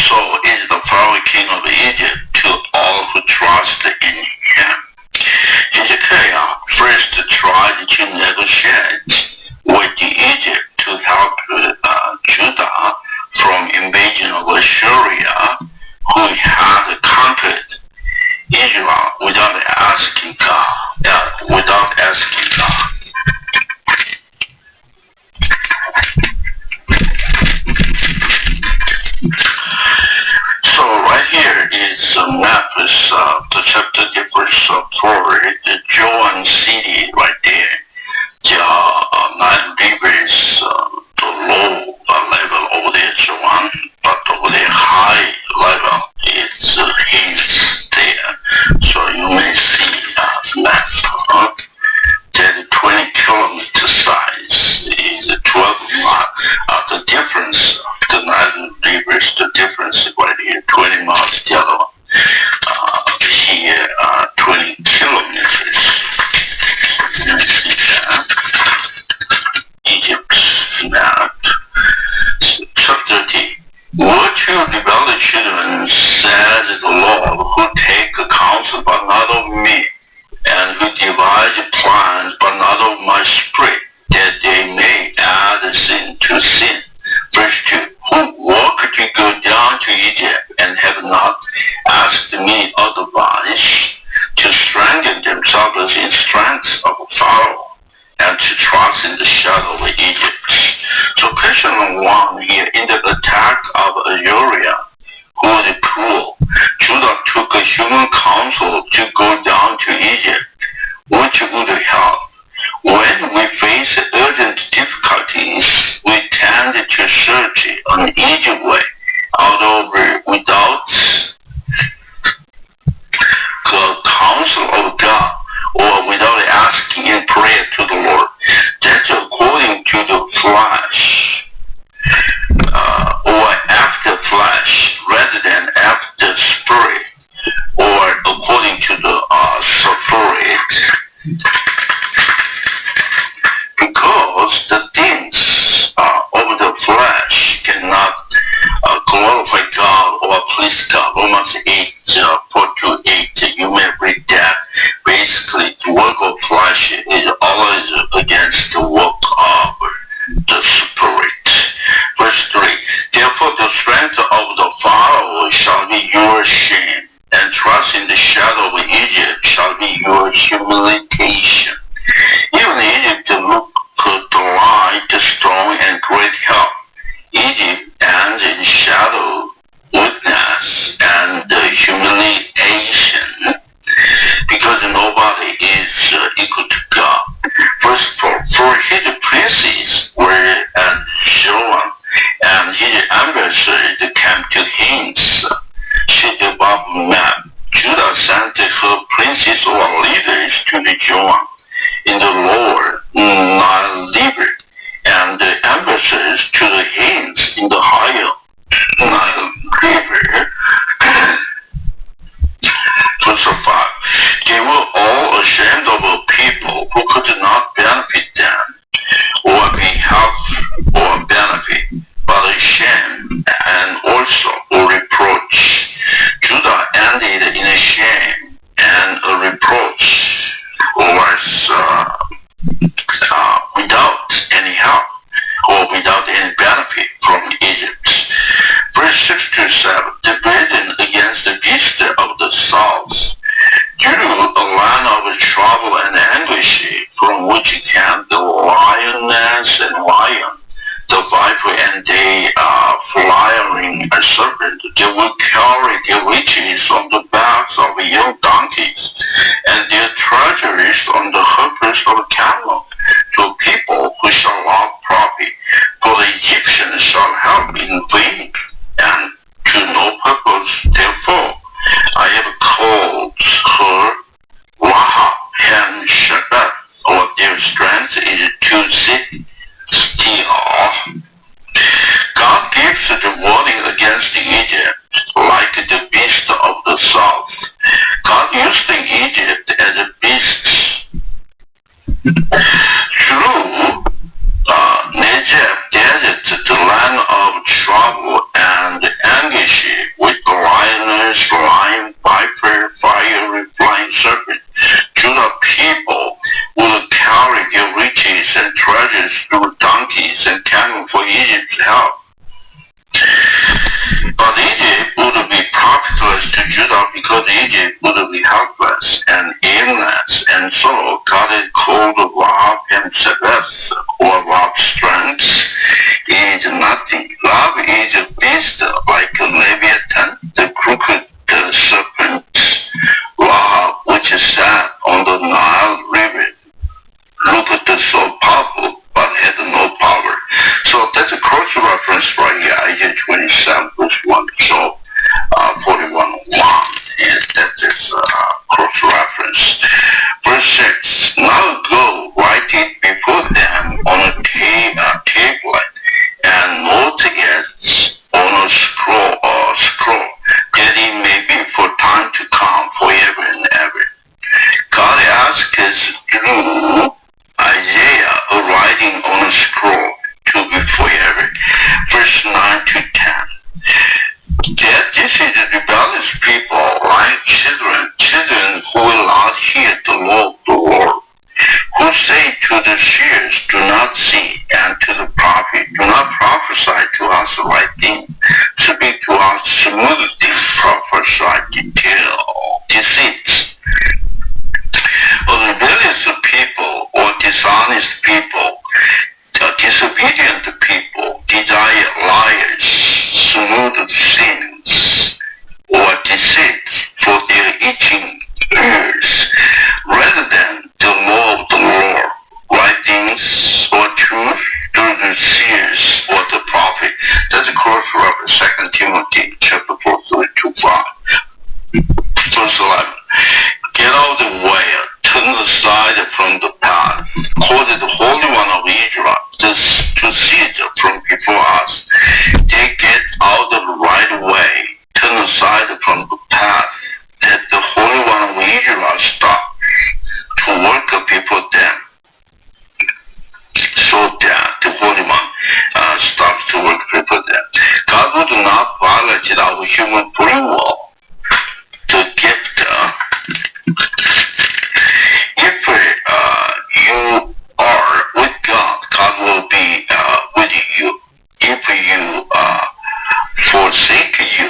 So is the Pharaoh king of Egypt to all who trust in him. CCAH first tried to negotiate with Egypt to help Judah from invasion of Assyria, who had conquered Israel without asking God. So right here is a map, the chapter verse 4, the Jordan city right there. The Nile River is the low level over there, Jordan, but over there high level is hills there. So you may see the map. That 20 kilometer size is 12 miles. The difference, the Nile River is the difference right here, 20 miles the other one. Here, 20 kilometers. You see that? Egypt's map. Chapter 30. Would you rebellious children, says the Lord, who take counsel but not of me, and who devise plans but not of my spirit, that they may add sin to sin. Verse 2. Who walk to go down to Egypt and have not asked me advice, to strengthen themselves in strength of Pharaoh, and to trust in the shadow of Egypt. So question 1 here, in the attack of Assyria, who was cruel, Judah took a human counsel to go down to Egypt, which would help. When we face urgent difficulties, we tend to search an easy way without the counsel of God, or without asking in prayer to the Lord. That's according to the flesh, or after flesh, rather than after spirit, or according to the spirit. Because the things of the flesh cannot glorify God or please God. Romans 8, 4-8. You may read that. Basically, the work of flesh is always against the work of the Spirit. Verse 3. Therefore, the strength of the Pharaoh shall be your shame, and trust in the shadow of Egypt shall be your humiliation. Even Egypt looked light, strong, and great help. Egypt ends in shadow, weakness, and humiliation, because nobody is equal to God. Verse 4. For his princes were at Jordan, and his ambassadors came to him. See the above map. Judah sent her princes or leaders to the Jordan in the lower Nile River, and the ambassadors to the hills in the higher Nile River. Verse 5. They were all ashamed of a people who could not benefit them, or be help or benefit, but a shame and also a reproach. Judah ended in a shame and a reproach, was without any help or without any benefit from Egypt. Verse 6-7. The burden against the beast of the south, due to a land of trouble and anguish, from which came the lioness and lion, the viper and the flying serpent. They will carry their riches on the backs of young donkeys, and their treasures on the hoofs of camels, to people who shall love profit. For the Egyptians shall help in vain, and to no purpose. Therefore, I have called her Rahab and Shabbat, or their strength is to sit still. God gives the warning against Egypt, like the beast of the south. God used Egypt as a beast. Through Negev desert, the land of trouble and anguish, messengers through donkeys and camels for Egypt's help. But Egypt would be profitless to Judah because Egypt would be helpless and aimless, and so God is called Rob and Sebeth, or Rob's strength is nothing. Rob is a beast like a Leviathan, the crooked serpent, Rob, which is sat on the Nile River, looked so powerful but had no power. So that's a cross-reference right here, Isaiah 27 verse 1. So 41:1, and that is cross-reference. Verse 6, now go, write it before them on a tablet, and note it on a scroll, that it may be for time to come, forever and ever. God asks through Isaiah a writing on a scroll to be forever. Verse 9 to 10. That this is a rebellious people, like children who will not hear the law of the Lord, who say to the seers, do not see, and to the prophet, do not prophesy to us right things, speak to us smooth things, prophesy deceits. A rebellious people or dishonest people, disobedient people, desire liars, smooth sins, or deceits for their itching ears, rather than the law of the Lord, writings or truth through the seers or the prophet. That's a cross-reference, 2 Timothy chapter 4, 3-5. Verse 11. Get out of the way, turn aside from the path, cause the Holy One of Israel to cease from before us. They get out of the right way, turn aside from the path, that the Holy One of Israel stop to work before them. So that the Holy One stops to work before them. God would not violate our human free will. The gift, if you are with God, God will be with you. If you forsake you,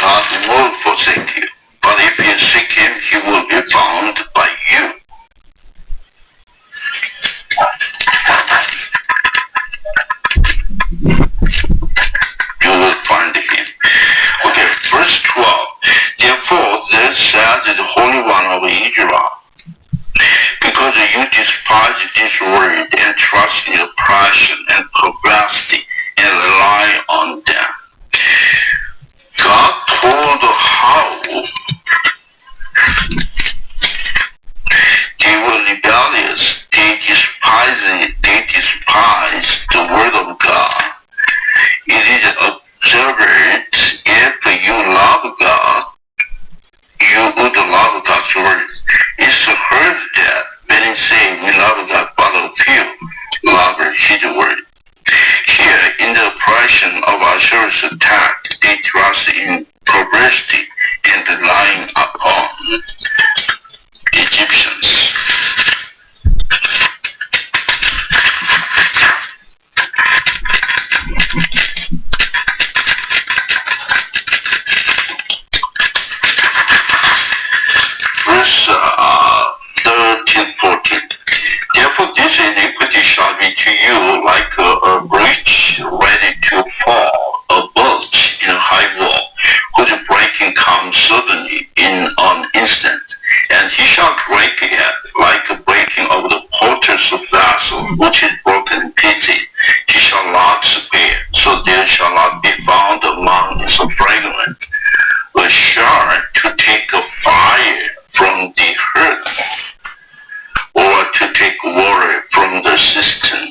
God will forsake you. But if you seek Him, He will be found by you. You will find Him. Okay, verse 12. Therefore, thus says the Holy One of Israel, because you despise this word and trust in oppression and perversity and rely on them. God told how they were rebellious. They despise the word of God. It is observant if you love God, you would love God's word. It's heard that many say we love God, but a few love His word. Here, in the oppression of Assyria's attack, they trust in perversity and relying upon Egyptians. Verse 13, 14. Therefore, this iniquity shall be to you like a breach ready to fall, a bulge in a high wall, whose breaking comes suddenly in an instant. And he shall break it like a breaking of the potter's vessel, which is broken in pieces. He shall not spare, so there shall not be found among its fragrance a shard to take a fire from the earth, or to take water from the cistern.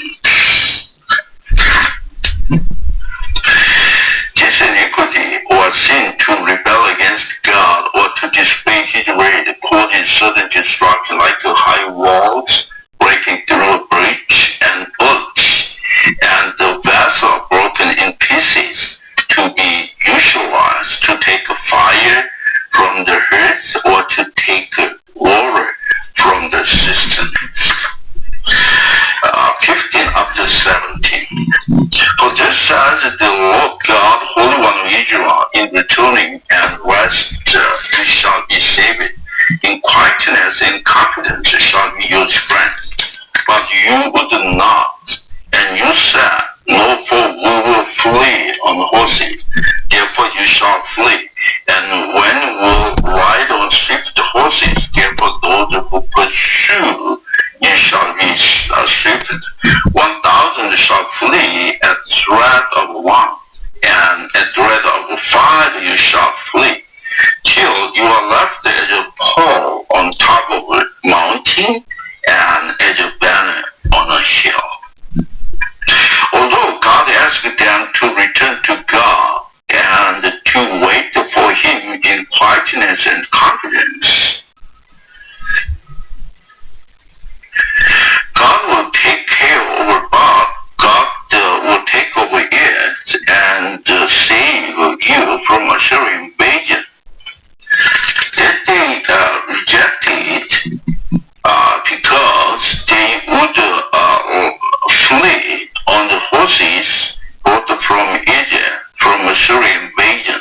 This iniquity or sin to rebel against God or to disobey His word causes sudden destruction, like the high walls breaking through a breach and bullets, and the vessel broken in pieces, to be utilized to take a fire from the earth or to take water from the cistern. Israel in returning and rest you shall be saved. In quietness and confidence shall be your strength. But you would not, and you said, no, for we will flee on horses. Therefore you shall flee. And when we ride on swift horses, therefore those who pursue you shall be swift. 1,000 shall flee at threat of one, and at threat of 5 you shall flee, till you are left as a pole on top of a mountain and as a banner on a hill. Although God asked them to return to God and to wait for Him in quietness and confidence, God will take care over Bob. God will take over it and save you from Assyrian invasion. That they rejected it because they would flee on the horses brought from Egypt, from Assyrian invasion.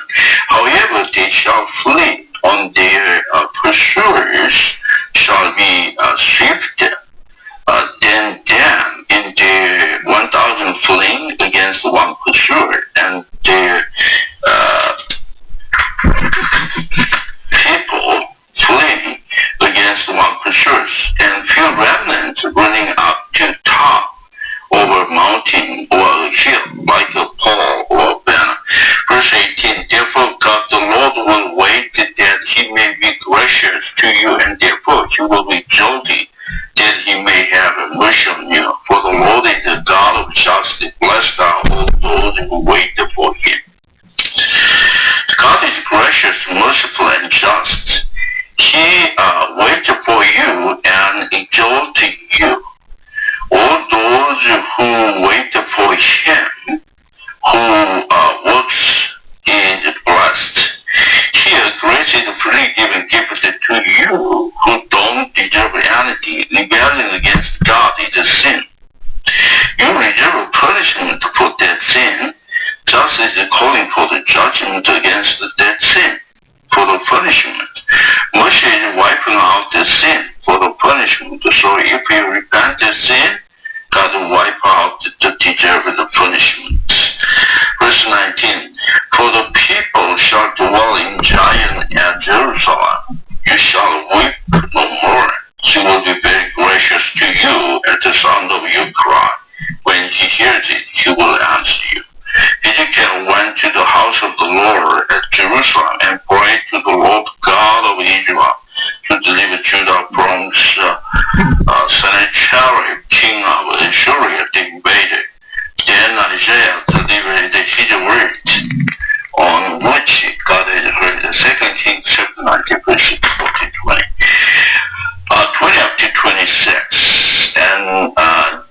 However, they shall flee on their pursuers shall be swift. Then in their 1,000 fleeing against one pursuer, and their people fleeing against one pursuer, and few remnants running up to top over mountain or a hill like a pole or a banner. Verse 18, therefore God the Lord will wait that He may be gracious to you, and therefore He will be guilty that He may have mercy on you. For the Lord is the God of justice. Blessed are all those who wait for Him. God is gracious, merciful, and just. He waits for you and exalts you. All those who wait for Him, who works, is blessed. Here, grace is freely given gift to you who don't deserve anything. Rebellion against God is a sin. You reserve punishment for that sin, just as calling for the judgment against that sin for the punishment. Mercy is wiping out the sin for the punishment. So if you repent the sin, God will wipe out the deserved punishment. Verse 19, for the people shall dwell in Zion and Jerusalem. You shall weep no more. He will be very gracious to you at the sound of your cry. When He hears it, He will answer you. Ezekiel went to the house of the Lord at Jerusalem and prayed to the Lord God of Israel to deliver Judah from Sennacherib, king of Assyria, the invader. Then Isaiah delivered his word, on which God has heard. 2 Kings chapter 19, verse 20. 20 up to 26. And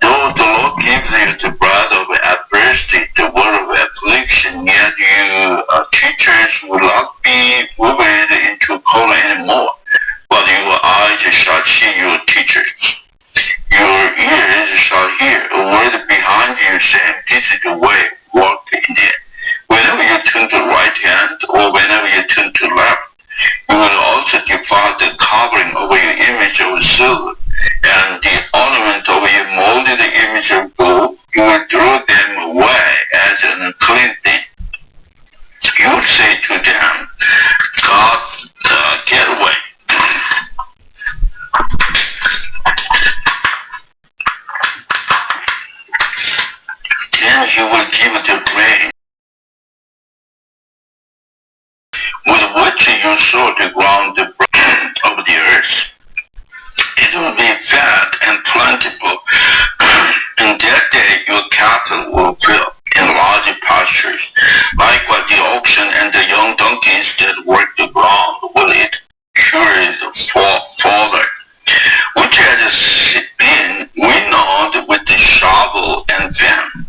though the Lord gives you the bread of adversity, the word of affliction, yet you teachers will not be moved into cold anymore, but your eyes shall see your teachers. Your ears shall hear a word behind you saying, this is the way, walk in it. Whenever you turn to the right hand, or whenever you turn to the left, you will also defile the covering over your image of silver, and the ornament over your molded image of gold. You will throw them away as an unclean thing. You will say to them, God, get away. Then He will give the grain with which you sow the ground of the earth. It will be fat and plentiful. In that day your cattle will fill in large pastures. Likewise the oxen and the young donkeys that work the ground will eat pure fodder, which has been winnowed with the shovel and fan.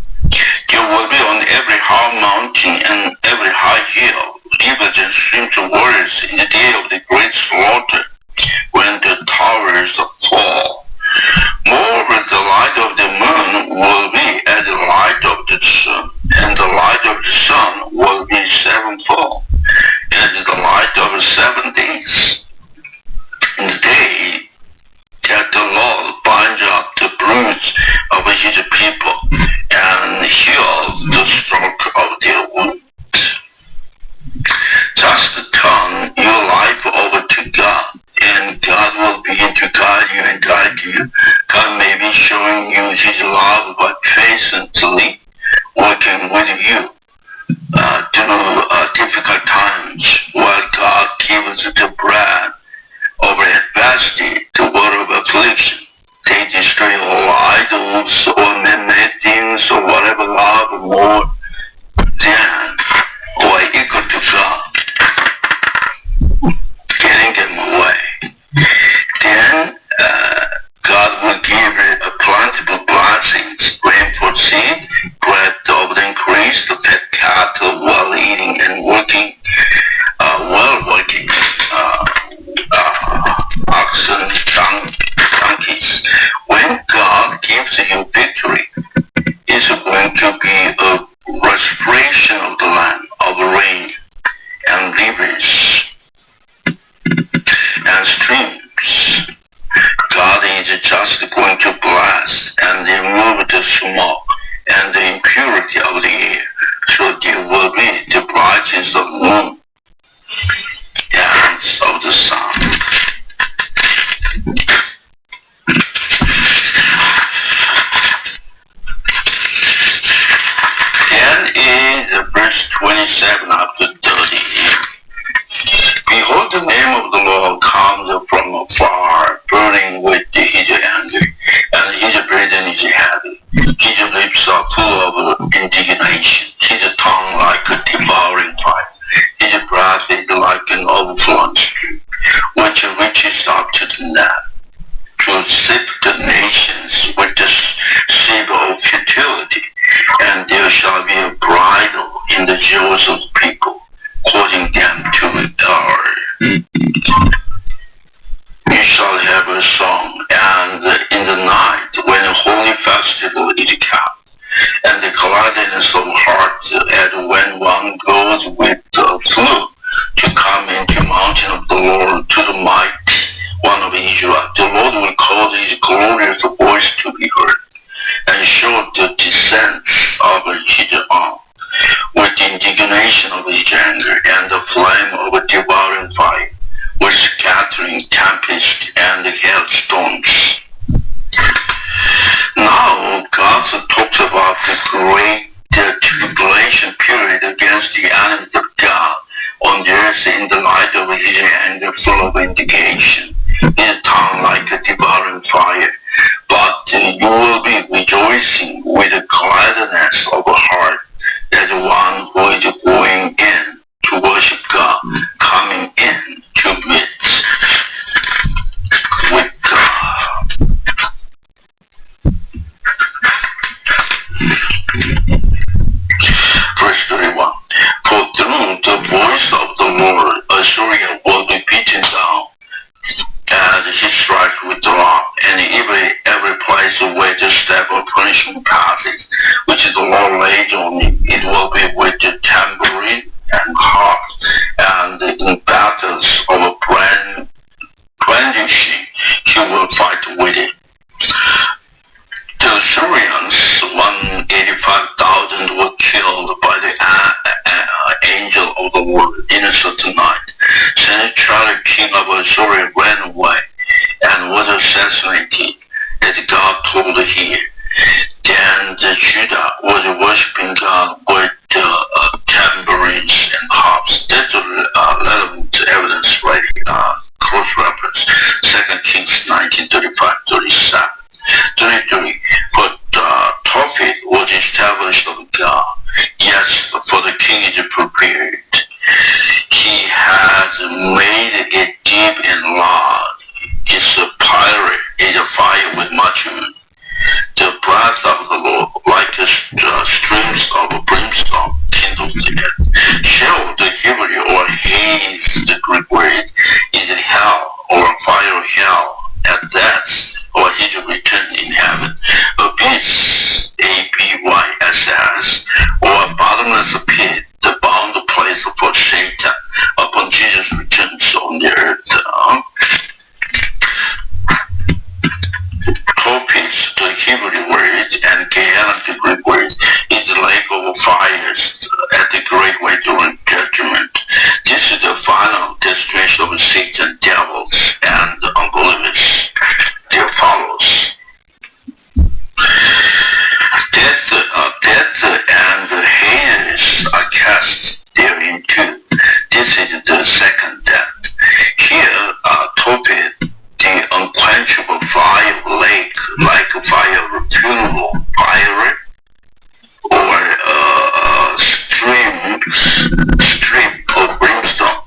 There will be on every high mountain and every high hill rivers and streams of waters in the day of the great slaughter, when the towers fall. Moreover, the light of the moon will be as the light of the sun, and the light of the sun will be 7 stroke of their wound. Just turn your life over to God, and God will begin to guide you and guide you. God may be showing you His love, but patiently working with you through difficult times, while God gives the bread of adversity, the word of affliction. They destroy all idols or man-made things or whatever love more than or equal to God, getting them away. Then God will give plentiful blessings, rain for seed, bread of the increase, the pet cattle while eating and working, working, oxen, donkeys. When God gives you victory, it's going to be a restoration of the land, of rain and rivers and streams. God is just going to bless and remove the smoke and the impurity of the air, so there will be the brightness of the moon and of the sun. Then in verse 27 after 30, behold, the name of the Lord comes from afar, burning with His anger, and His burden is heavy. His lips are full of indignation, His tongue like a devouring fire. His breath is like an overflowing stream, which reaches up to the net, to sift the nations with the sieve of futility. And there shall be a bridle in the jaws of people, causing them to retire. You shall have a song, and in the night, when a holy festival is kept, and the gladness of heart, as when one goes with the flute to come into mountain of the Lord, to the mighty one of Israel. The Lord will cause His glorious voice to be heard, and show the descent of His arm, with the indignation of His anger, and the flame of a devouring fire, with scattering tempest and hailstones. Now God talks about the great tribulation period against the enemies of God on the earth in the light of His anger, full of indignation, His tongue like a devouring fire. But you will be rejoicing with the gladness of a heart as one who is going in to worship God, coming in to meet with God. Verse 31. For through the voice of the Lord, Assyria will be beaten down, as He strikes with the rod, and every place where the step of punishment passes, which the Lord laid on me, it will be with the tambourine and harp, and in battles of a brandishing, He will fight with it. The Assyrians, 185,000, were killed by the angel of the Lord in a certain night. Sennacherib, king of Assyria, ran away and was assassinated, as God told here. Then the Judah was worshiping God with tambourines and harps. That's relevant evidence, right? Close reference. 2 Kings 19:35-37. 33. But Tophet was established of God. Yes, for the king is prepared. He has made it deep and large. It's a pirate, it's a fire with much wood. The breath of the Lord, like the streams of brimstone, kindles the earth. Sheol, the Hebrew, or Hades, the Greek word, is it hell, or fire of hell, at death, or His return in heaven. Abyss, ABYSS, or bottomless pit, the bound place for Satan, upon Jesus' return on the earth. highest at the great way during judgment. This is the final destination of Satan, devils, and unbelievers. Their follows. Death and Hades are cast therein too. This is the second death. Here, Tophet, the unquenchable fire lake, like a fire funeral fire, or stream of brimstone,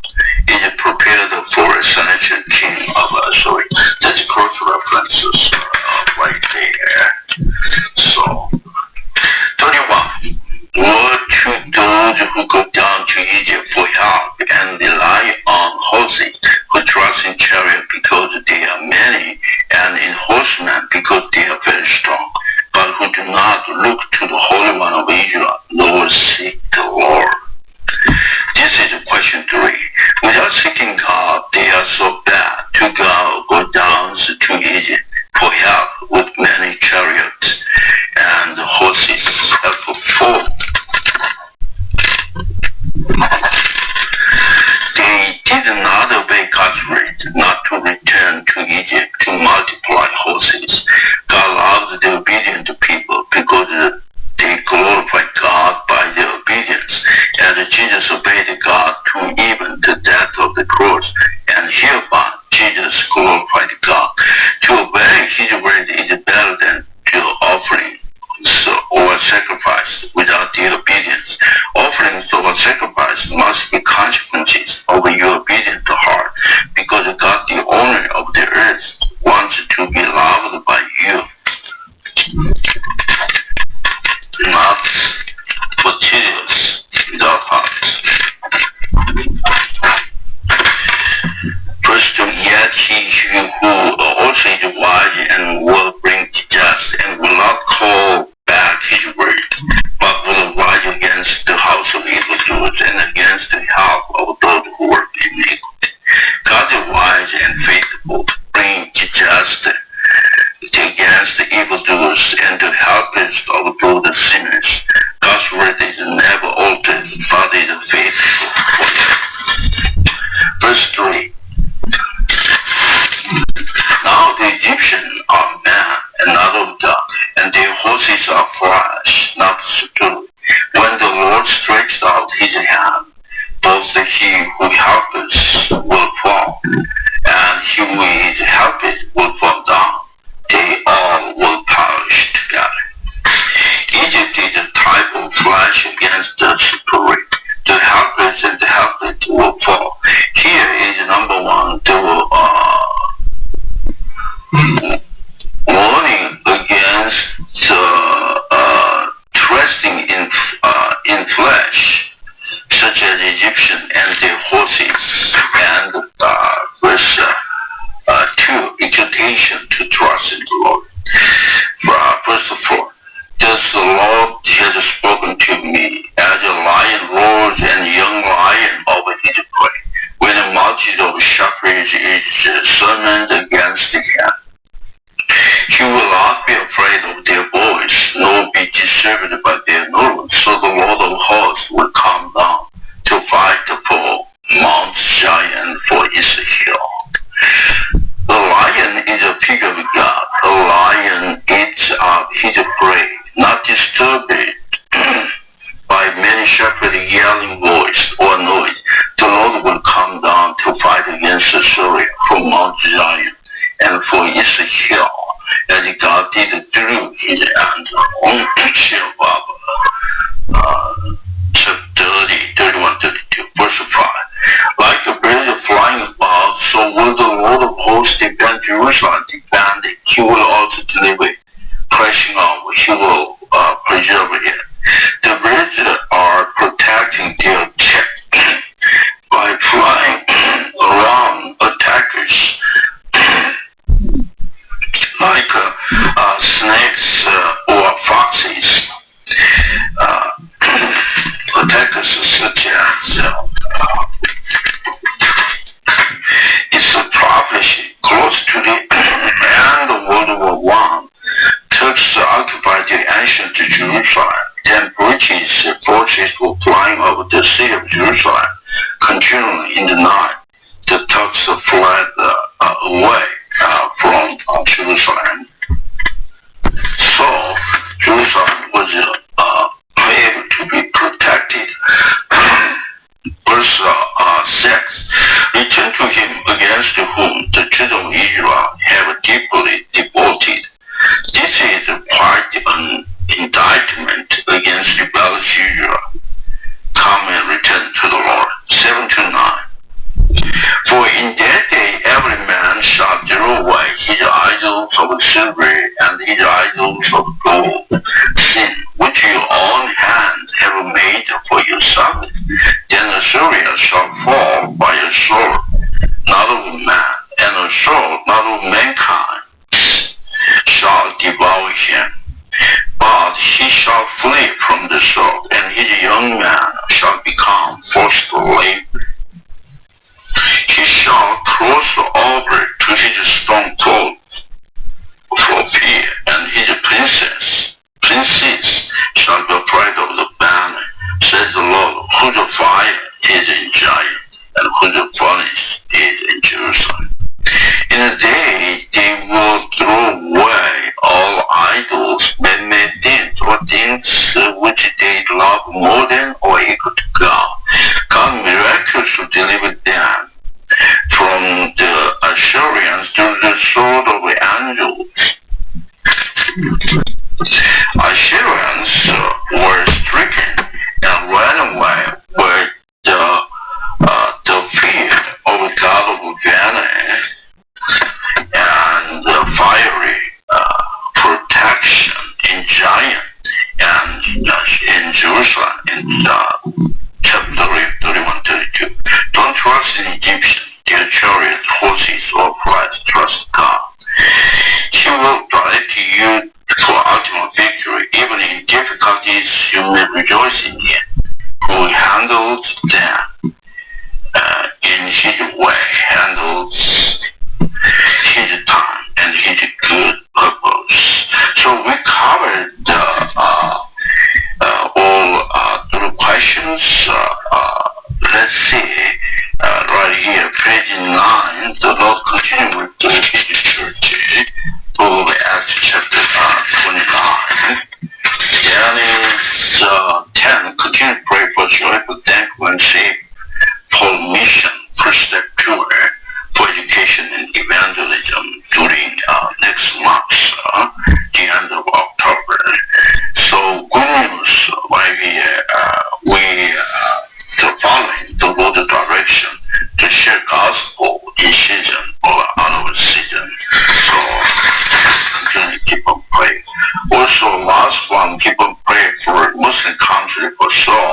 is prepared for a celestial king of Assyria. That's cross references right there. So, 31. Woe to those who go down to Egypt for help and rely on horses, who trust in chariots because they are many, and in horsemen because they are very strong, but who do not look to the Holy One of Israel, nor seek the Lord. This is question 3. Without seeking God, they are so bad to go down to Egypt for help with many chariots and horses. 4. They did not obey God's word, not to return to Egypt to multiply horses. God loves the obedient people because they glorify God by their obedience. As Jesus obeyed God to even the death of the cross, and hereby Jesus glorified God. To obey His word is better than to offering or sacrifice without the obedience. Offerings or sacrifice must be consequences of your obedient heart, because God, the owner of the earth, wants to be loved by you, not materials without hearts. Verse 2, yet he who also is wise and will bring justice and will not call back his word, but will rise against the house of evildoers and against the help of those who work iniquity. God is wise and faithful, bring justice against the evildoers and the helpers of those sinners. God's word is never altered, but is faithful forever. Verse 3. Now the Egyptians are men and not of God, and their horses are flesh, not stone. When the Lord stretched out his hand, both he who helps will fall, and he who is helped will fall down. They all will perish together. Egypt is a type of flesh against the spirit. The helpless and the helpless will fall. Here is number 1, warning against trusting in flesh, such as Egyptian and their horses, and verse 2, exhortation to trust in the Lord. Verse 4, thus the Lord has spoken to me, as a lion roars and a young lion over his prey, when a multitude of shepherds is summoned against him. He will not be afraid of their voice, nor be disturbed by their noise. So the Lord of hosts will come down to fight for Mount Zion, for its hill. The lion is a figure of God. The lion eats up his prey, not disturbed by many shepherds yelling voice or noise. The Lord will come down to fight against Assyria for Mount Zion and for its hill, as God did through his hand on chapter 31-32, verse 5. Like a bird flying about, so will the Lord of hosts defend Jerusalem, defend it. He will also deliver it, crashing over. He will preserve it. The birds are protecting their check by flying around attackers like snakes or foxes. Attackers such as it's a prophecy close to the end of World War I. Turks occupied the ancient Jerusalem. Then British forces messages were flying over the city of Jerusalem continually in the night. The Turks fled away from Jerusalem. So Jerusalem was able to be protected. Verse 6, return to him against whom the children of Israel have deeply devoted. This is quite an indictment against rebellious Israel. Come and return to the Lord. 7-9. For in that day every man shall throw away his idols of silver and his idols of gold, sin which your own hands have made for yourselves. Then Assyria shall fall by a sword, not of man, and a sword, not of mankind, shall devour him. But he shall flee from the sword, and his young man shall become forced labor. He shall cross over to his stronghold for fear, and his princes shall be afraid of the banner, says the Lord, whose fire is in Zion, and whose furnace is in Jerusalem. In a day they will throw away all idols, man-made things, or things which they love more than or equal to God. God miraculously delivered them from the Assyrians through the sword of angels. Assyrians were stricken and ran away with the fear of God of Vienna and the fiery protection in Zion and in Jerusalem in chapter 31-32. Don't trust in Egyptians, their chariots, horses, or flight. Trust God. He will direct you for ultimate victory. Even in difficulties, you may rejoice in Him, who handles them in His way, handles His time and His good purpose. So we covered all the questions. Let's see, right here, page 9, the Lord continued with the church, to Acts chapter 29. And is 10, continue to pray for joyful thankful and save for mission, first step tour for education and evangelism during next month, the end of October. So good news right here. We the following the Lord's direction to share gospel in season or out of season. So continue to keep on praying. Also, last one, keep on praying for Muslim country for soul.